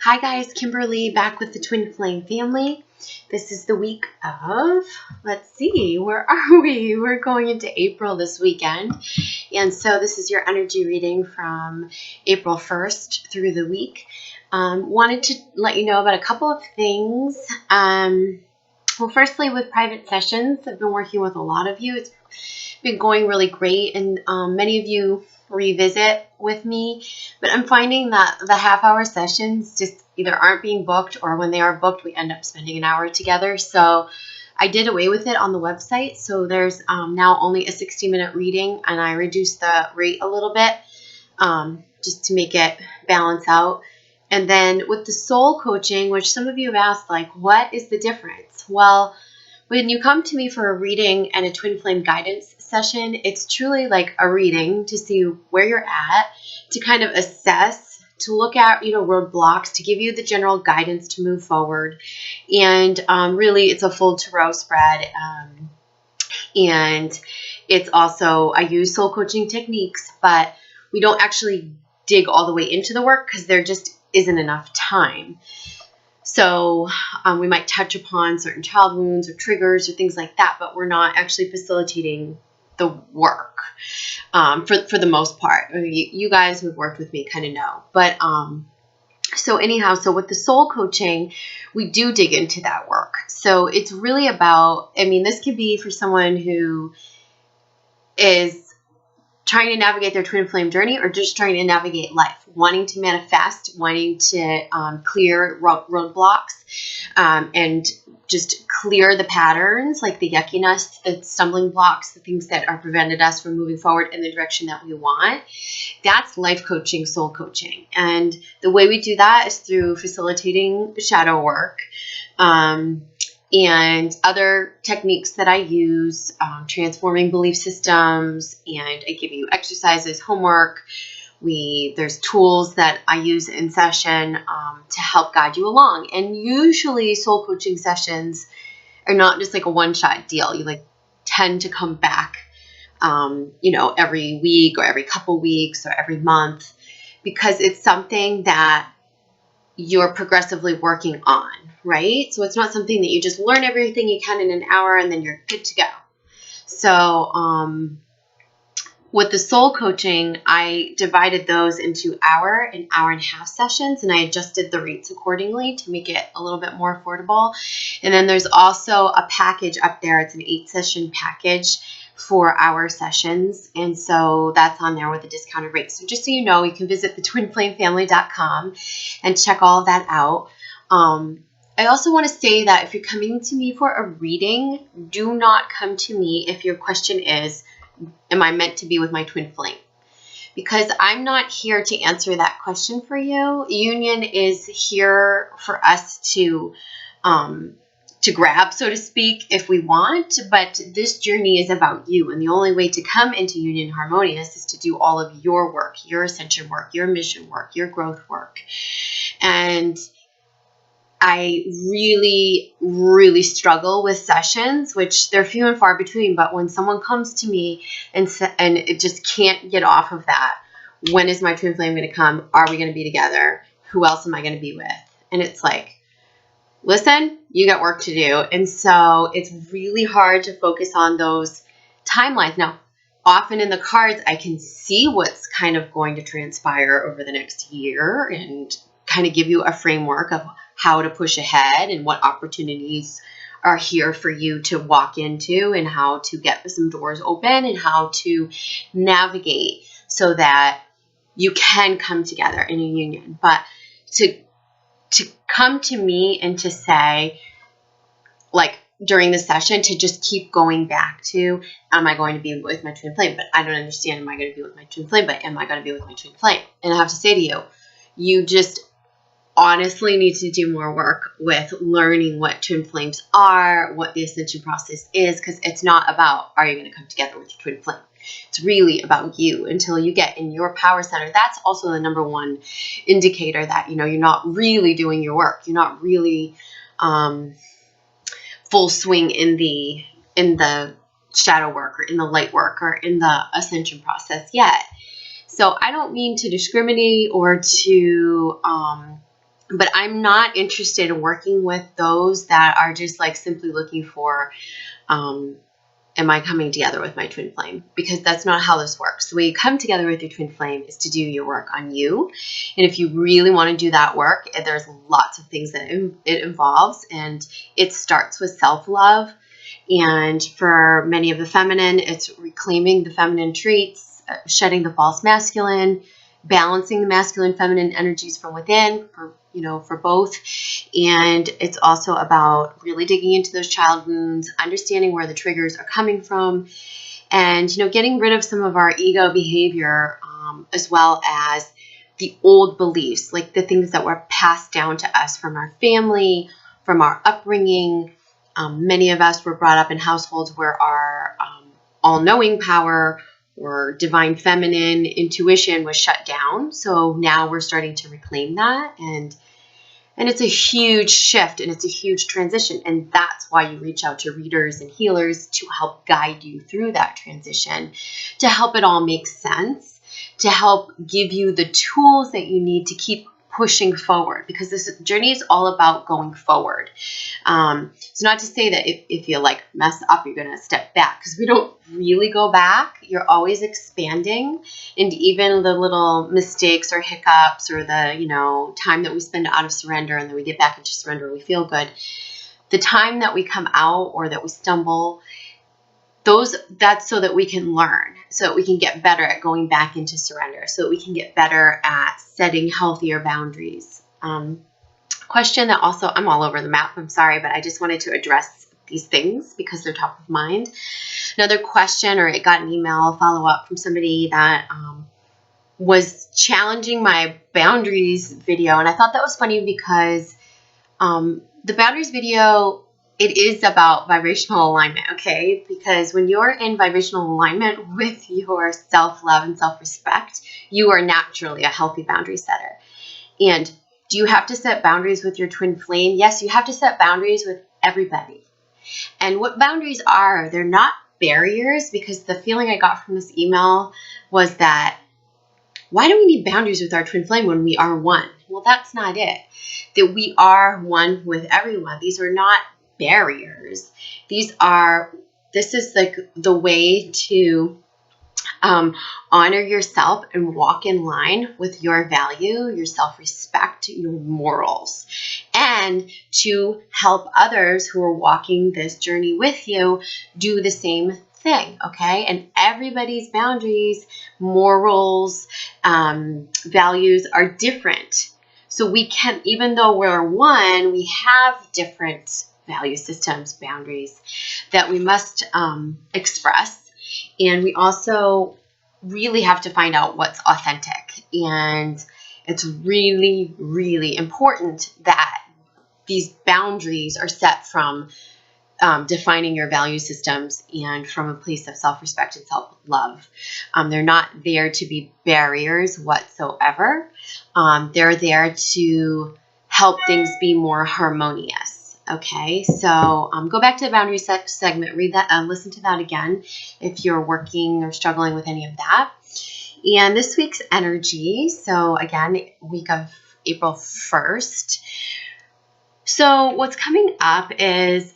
Hi guys, Kimberly back with the Twin Flame family. This is the week of, let's see, where are we? We're going into April this weekend. And so this is your energy reading from April 1st through the week. Wanted to let you know about a couple of things. Well, firstly, with private sessions, I've been working with a lot of you. It's been going really great, and many of you revisit with me, but I'm finding that the half-hour sessions just either aren't being booked, or when they are booked, we end up spending an hour together. So I did away with it on the website. So there's now only a 60-minute reading, and I reduced the rate a little bit just to make it balance out. And then with the soul coaching, which some of you have asked, like, what is the difference? Well, when you come to me for a reading and a twin flame guidance session, it's truly like a reading to see where you're at, to kind of assess, to look at, roadblocks, to give you the general guidance to move forward. And really, it's a full tarot spread. And it's also, I use soul coaching techniques, but we don't actually dig all the way into the work because there just isn't enough time. So we might touch upon certain child wounds or triggers or things like that, but we're not actually facilitating the work for the most part. You guys who've worked with me kind of know. But so with the soul coaching, we do dig into that work. So it's really about, this could be for someone who is trying to navigate their twin flame journey, or just trying to navigate life, wanting to manifest, wanting to clear roadblocks, and just clear the patterns, like the yuckiness, the stumbling blocks, the things that are prevented us from moving forward in the direction that we want. That's life coaching, soul coaching. And the way we do that is through facilitating shadow work, and other techniques that I use, transforming belief systems, and I give you exercises, homework. There's tools that I use in session to help guide you along. And usually soul coaching sessions are not just like a one-shot deal. You tend to come back, every week or every couple weeks or every month, because it's something that you're progressively working on, right? So it's not something that you just learn everything you can in an hour and then you're good to go. So with the soul coaching, I divided those into hour and a half sessions, and I adjusted the rates accordingly to make it a little bit more affordable. And then there's also a package up there. It's an 8-session package for our sessions, and so that's on there with a discounted rate. So just so you know, you can visit thetwinflamefamily.com and check all of that out. I also want to say that if you're coming to me for a reading, do not come to me if your question is, am I meant to be with my twin flame? Because I'm not here to answer that question for you. Union is here for us to grab, so to speak, if we want, but this journey is about you, and the only way to come into Union Harmonious is to do all of your work, your ascension work, your mission work, your growth work. And I really, really struggle with sessions, which they're few and far between, but when someone comes to me and it just can't get off of that, when is my twin flame going to come? Are we going to be together? Who else am I going to be with? And it's like, listen, you got work to do. And so it's really hard to focus on those timelines. Now, often in the cards, I can see what's kind of going to transpire over the next year and kind of give you a framework of how to push ahead and what opportunities are here for you to walk into, and how to get some doors open, and how to navigate so that you can come together in a union. But to come to me and to say, during the session, to just keep going back to, am I going to be with my twin flame? But I don't understand, am I going to be with my twin flame? But am I going to be with my twin flame? And I have to say to you, you just honestly need to do more work with learning what twin flames are, what the ascension process is, because it's not about, are you going to come together with your twin flame? It's really about you until you get in your power center. That's also the number one indicator that, you're not really doing your work. You're not really full swing in the shadow work, or in the light work, or in the ascension process yet. So I don't mean to discriminate or to But I'm not interested in working with those that are just like simply looking for, am I coming together with my twin flame? Because that's not how this works. The way you come together with your twin flame is to do your work on you. And if you really want to do that work, there's lots of things that it involves. And it starts with self-love. And for many of the feminine, it's reclaiming the feminine traits, shedding the false masculine, balancing the masculine feminine energies from within for both. And it's also about really digging into those child wounds, understanding where the triggers are coming from, and getting rid of some of our ego behavior, as well as the old beliefs, like the things that were passed down to us from our family, from our upbringing. Many of us were brought up in households where our all-knowing power or divine feminine intuition was shut down. So now we're starting to reclaim that, and it's a huge shift, and it's a huge transition. And that's why you reach out to readers and healers to help guide you through that transition, to help it all make sense, to help give you the tools that you need to keep pushing forward, because this journey is all about going forward. So not to say that if you like mess up, you're going to step back, because we don't really go back. You're always expanding, and even the little mistakes or hiccups or the time that we spend out of surrender and then we get back into surrender, we feel good. The time that we come out or that we stumble, that's so that we can learn, so that we can get better at going back into surrender, so that we can get better at setting healthier boundaries. Question that also, I'm all over the map, I'm sorry, but I just wanted to address these things because they're top of mind. Another question, or it got an email follow-up from somebody that was challenging my boundaries video, and I thought that was funny because the boundaries video, it is about vibrational alignment, okay? Because when you're in vibrational alignment with your self-love and self-respect, you are naturally a healthy boundary setter. And do you have to set boundaries with your twin flame? Yes, you have to set boundaries with everybody. And what boundaries are, they're not barriers, because the feeling I got from this email was that, why do we need boundaries with our twin flame when we are one? Well, that's not it. That we are one with everyone. These are not barriers. This is like the way to honor yourself and walk in line with your value, your self-respect, your morals, and to help others who are walking this journey with you do the same thing, okay? And everybody's boundaries, morals, values are different. So we can, even though we're one, we have different value systems, boundaries that we must express. And we also really have to find out what's authentic. And it's really, really important that these boundaries are set from defining your value systems and from a place of self-respect and self-love. They're not there to be barriers whatsoever. They're there to help things be more harmonious. Okay, so go back to the boundary segment, read that, listen to that again if you're working or struggling with any of that. And this week's energy, so again, week of April 1st. So what's coming up is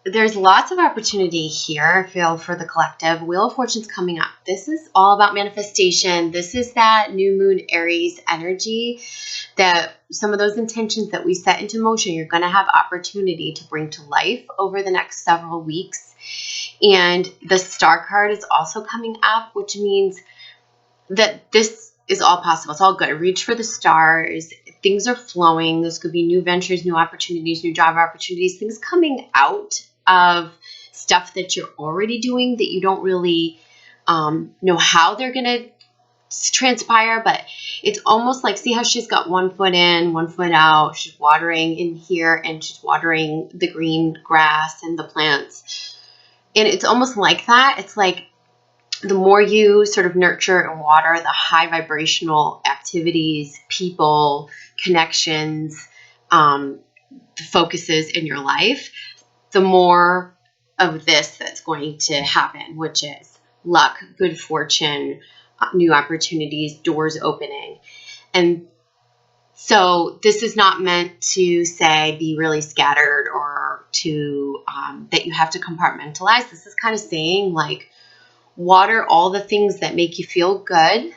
there's lots of opportunity here, I feel, for the collective. Wheel of Fortune's coming up. This is all about manifestation. This is that new moon Aries energy, that some of those intentions that we set into motion, you're going to have opportunity to bring to life over the next several weeks. And the star card is also coming up, which means that this is all possible. It's all good. Reach for the stars. Things are flowing. This could be new ventures, new opportunities, new job opportunities, things coming out of stuff that you're already doing that you don't really know how they're going to transpire, but it's almost like, see how she's got one foot in, one foot out. She's watering in here and she's watering the green grass and the plants. And it's almost like that. It's like the more you sort of nurture and water the high vibrational activities, people, connections, focuses in your life, the more of this that's going to happen, which is luck, good fortune, new opportunities, doors opening. And So this is not meant to say be really scattered or to that you have to compartmentalize. This is kind of saying like water all the things that make you feel good.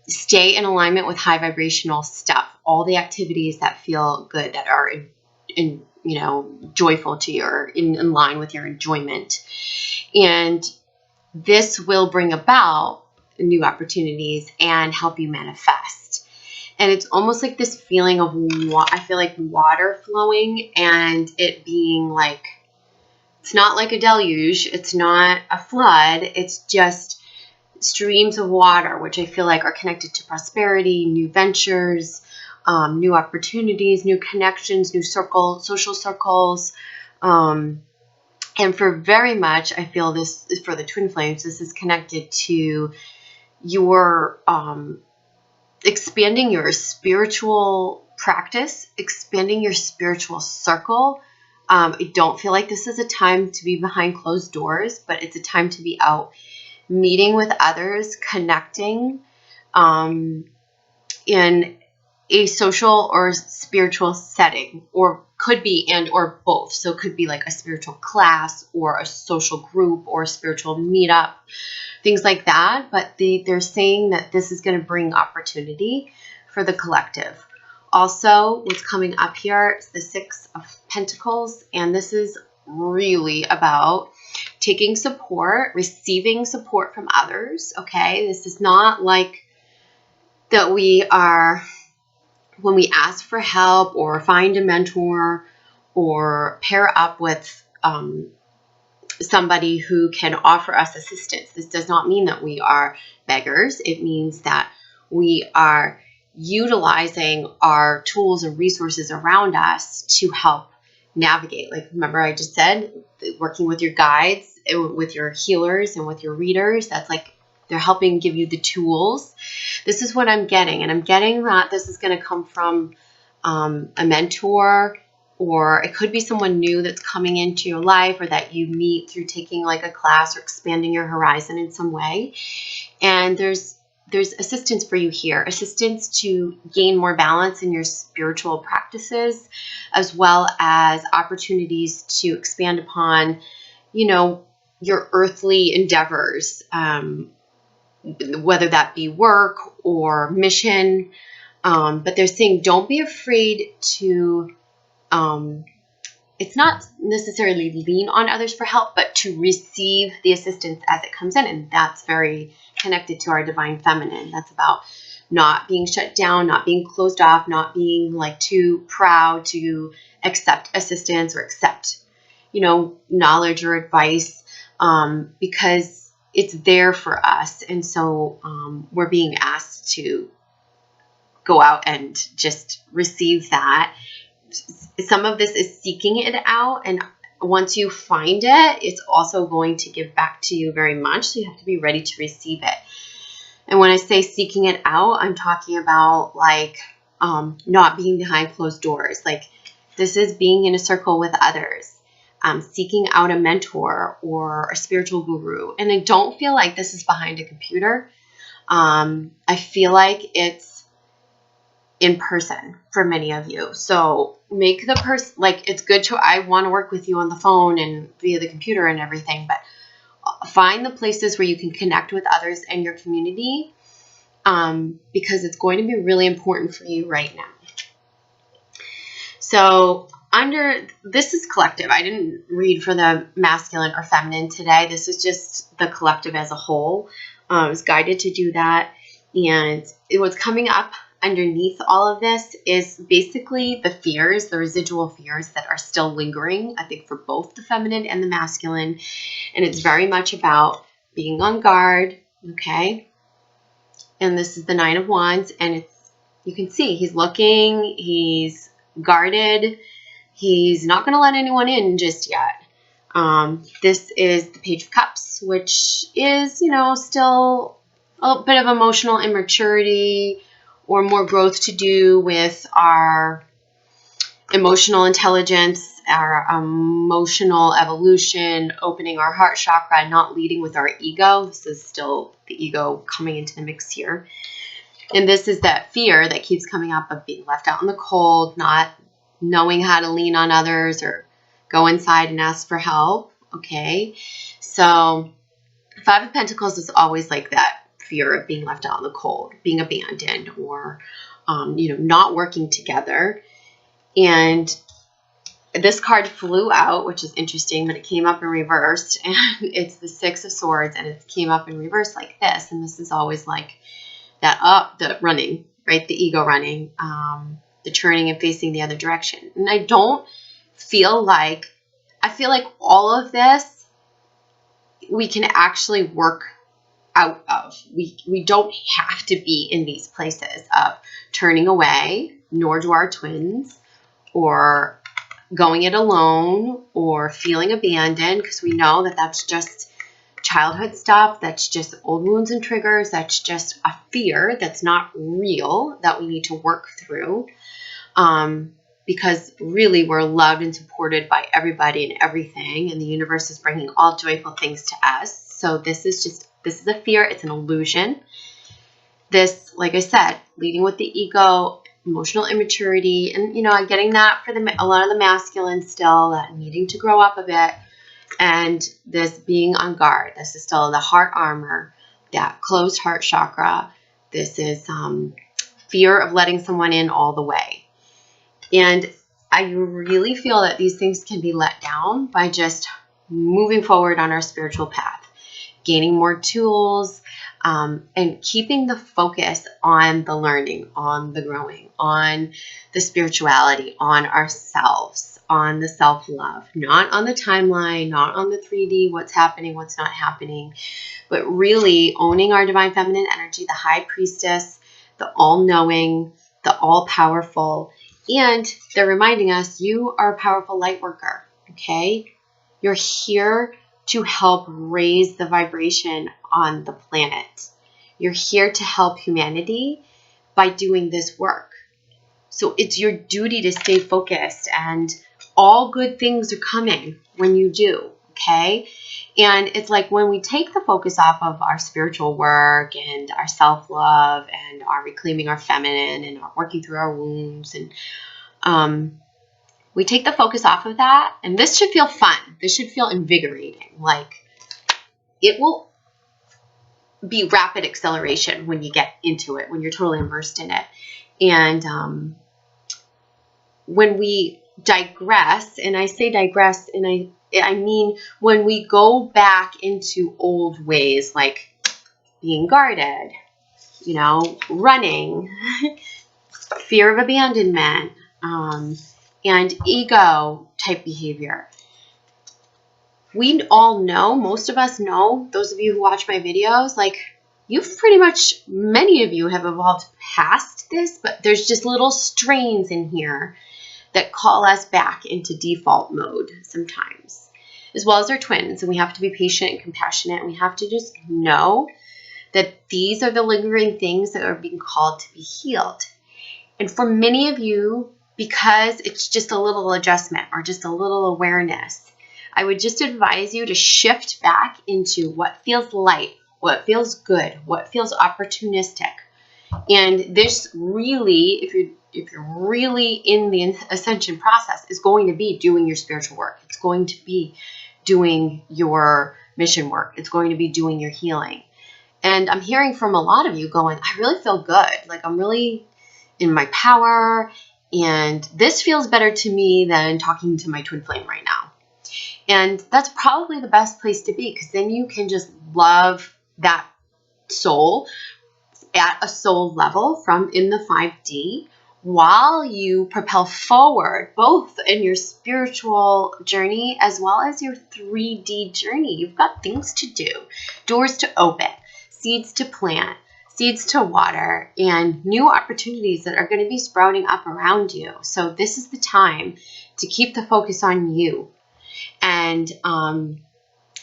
Stay in alignment with high vibrational stuff. All the activities that feel good, that are in joyful to you, or in line with your enjoyment. And this will bring about new opportunities and help you manifest. And it's almost like this feeling of, I feel like water flowing, and it being like, it's not like a deluge, it's not a flood, it's just streams of water, which I feel like are connected to prosperity, new ventures, new opportunities, new connections, new social circles. And for very much, I feel this is for the twin flames, this is connected to your expanding your spiritual practice, expanding your spiritual circle. I don't feel like this is a time to be behind closed doors, but it's a time to be out meeting with others, connecting in a social or spiritual setting, or could be and or both. So it could be like a spiritual class or a social group or a spiritual meetup, things like that. But they're saying that this is going to bring opportunity for the collective. Also, what's coming up here is the Six of Pentacles, and this is really about taking support, receiving support from others, okay? This is not like that we are, when we ask for help or find a mentor or pair up with somebody who can offer us assistance. This does not mean that we are beggars. It means that we are utilizing our tools and resources around us to help navigate. Like, remember I just said, working with your guides, with your healers, and with your readers, that's like they're helping give you the tools. This is what I'm getting. And I'm getting that this is going to come from a mentor, or it could be someone new that's coming into your life, or that you meet through taking like a class or expanding your horizon in some way. And there's assistance for you here, assistance to gain more balance in your spiritual practices, as well as opportunities to expand upon, your earthly endeavors, whether that be work or mission. But they're saying don't be afraid to, it's not necessarily lean on others for help, but to receive the assistance as it comes in. And that's very connected to our divine feminine. That's about not being shut down, not being closed off, not being like too proud to accept assistance or accept, knowledge or advice, because it's there for us. And so we're being asked to go out and just receive that. Some of this is seeking it out, and once you find it, it's also going to give back to you very much. So you have to be ready to receive it. And when I say seeking it out, I'm talking about like not being behind closed doors. Like, this is being in a circle with others, seeking out a mentor or a spiritual guru. And I don't feel like this is behind a computer. I feel like it's in person for many of you. So make the person, like, it's good to, I want to work with you on the phone and via the computer and everything, but find the places where you can connect with others in your community, because it's going to be really important for you right now. So this is collective. I didn't read for the masculine or feminine today. This is just the collective as a whole. I was guided to do that. And what's coming up underneath all of this is basically the fears, the residual fears that are still lingering, I think, for both the feminine and the masculine. And it's very much about being on guard, okay? And this is the Nine of Wands, and you can see he's looking, he's guarded, he's not going to let anyone in just yet. This is the Page of Cups, which is, still a bit of emotional immaturity, or more growth to do with our emotional intelligence, our emotional evolution, opening our heart chakra, not leading with our ego. This is still the ego coming into the mix here. And this is that fear that keeps coming up of being left out in the cold, not knowing how to lean on others or go inside and ask for help. Okay. So Five of Pentacles is always like that fear of being left out in the cold, being abandoned, or, not working together. And this card flew out, which is interesting, but it came up in reversed, and it's the Six of Swords, and it came up in reverse like this. And this is always like that the running, right? The ego running, the turning and facing the other direction. And I feel like all of this we can actually work out of. We don't have to be in these places of turning away, nor do our twins, or going it alone, or feeling abandoned, because we know that that's just childhood stuff. That's just old wounds and triggers. That's just a fear that's not real that we need to work through. Because really we're loved and supported by everybody and everything, and the universe is bringing all joyful things to us. So this is a fear. It's an illusion. This, like I said, leading with the ego, emotional immaturity, and I'm getting that for a lot of the masculine still, that needing to grow up a bit, and this being on guard. This is still the heart armor, that closed heart chakra. This is fear of letting someone in all the way. And I really feel that these things can be let down by just moving forward on our spiritual path, gaining more tools, and keeping the focus on the learning, on the growing, on the spirituality, on ourselves, on the self-love, not on the timeline, not on the 3D, what's happening, what's not happening, but really owning our divine feminine energy, the high priestess, the all-knowing, the all-powerful. And they're reminding us, you are a powerful light worker, okay? You're here to help raise the vibration on the planet. You're here to help humanity by doing this work. So it's your duty to stay focused, and all good things are coming when you do, okay? And it's like when we take the focus off of our spiritual work and our self-love and our reclaiming our feminine and our working through our wounds, and we take the focus off of that, and this should feel fun. This should feel invigorating. Like, it will be rapid acceleration when you get into it, when you're totally immersed in it. And when we digress, and I say digress, and I mean when we go back into old ways, like being guarded, running, fear of abandonment, and ego type behavior. We all know, most of us know, those of you who watch my videos, like, many of you have evolved past this, but there's just little strains in here that call us back into default mode sometimes, as well as our twins. And we have to be patient and compassionate, and we have to just know that these are the lingering things that are being called to be healed. And for many of you, because it's just a little adjustment or just a little awareness, I would just advise you to shift back into what feels light, what feels good, what feels opportunistic. And this really, if you're really in the ascension process, is going to be doing your spiritual work. It's going to be doing your mission work. It's going to be doing your healing. And I'm hearing from a lot of you going, I really feel good. Like, I'm really in my power, and this feels better to me than talking to my twin flame right now. And that's probably the best place to be, because then you can just love that soul at a soul level from in the 5D, while you propel forward both in your spiritual journey as well as your 3D journey. You've got things to do, doors to open, seeds to plant, seeds to water, and new opportunities that are going to be sprouting up around you. So this is the time to keep the focus on you. And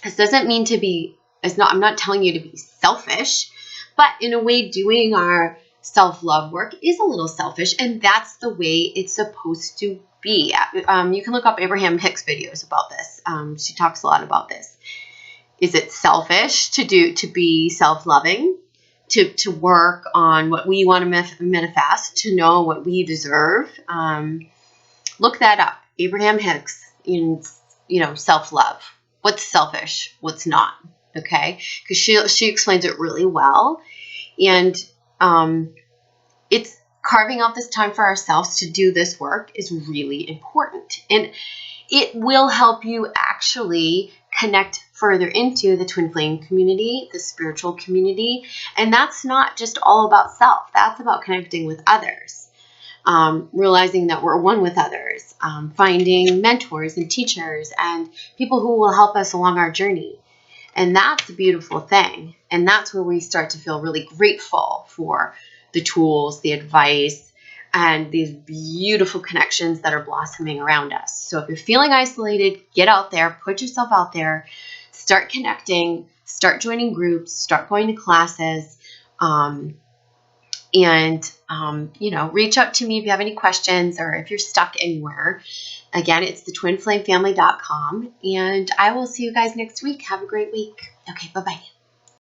this doesn't mean to be, I'm not telling you to be selfish, but in a way, doing our self-love work is a little selfish, and that's the way it's supposed to be. You can look up Abraham Hicks videos about this. She talks a lot about this. Is it selfish to be self-loving? to work on what we want to manifest, to know what we deserve. Look that up. Abraham Hicks in, self-love. What's selfish? What's not? Okay? Because she explains it really well. And it's carving out this time for ourselves to do this work is really important. And it will help you actually connect further into the twin flame community, the spiritual community. And that's not just all about self. That's about connecting with others, realizing that we're one with others, finding mentors and teachers and people who will help us along our journey. And that's a beautiful thing. And that's where we start to feel really grateful for the tools, the advice, and these beautiful connections that are blossoming around us. So if you're feeling isolated, get out there, put yourself out there, start connecting, start joining groups, start going to classes, reach out to me if you have any questions or if you're stuck anywhere. Again, it's thetwinflamefamily.com, and I will see you guys next week. Have a great week. Okay, bye-bye.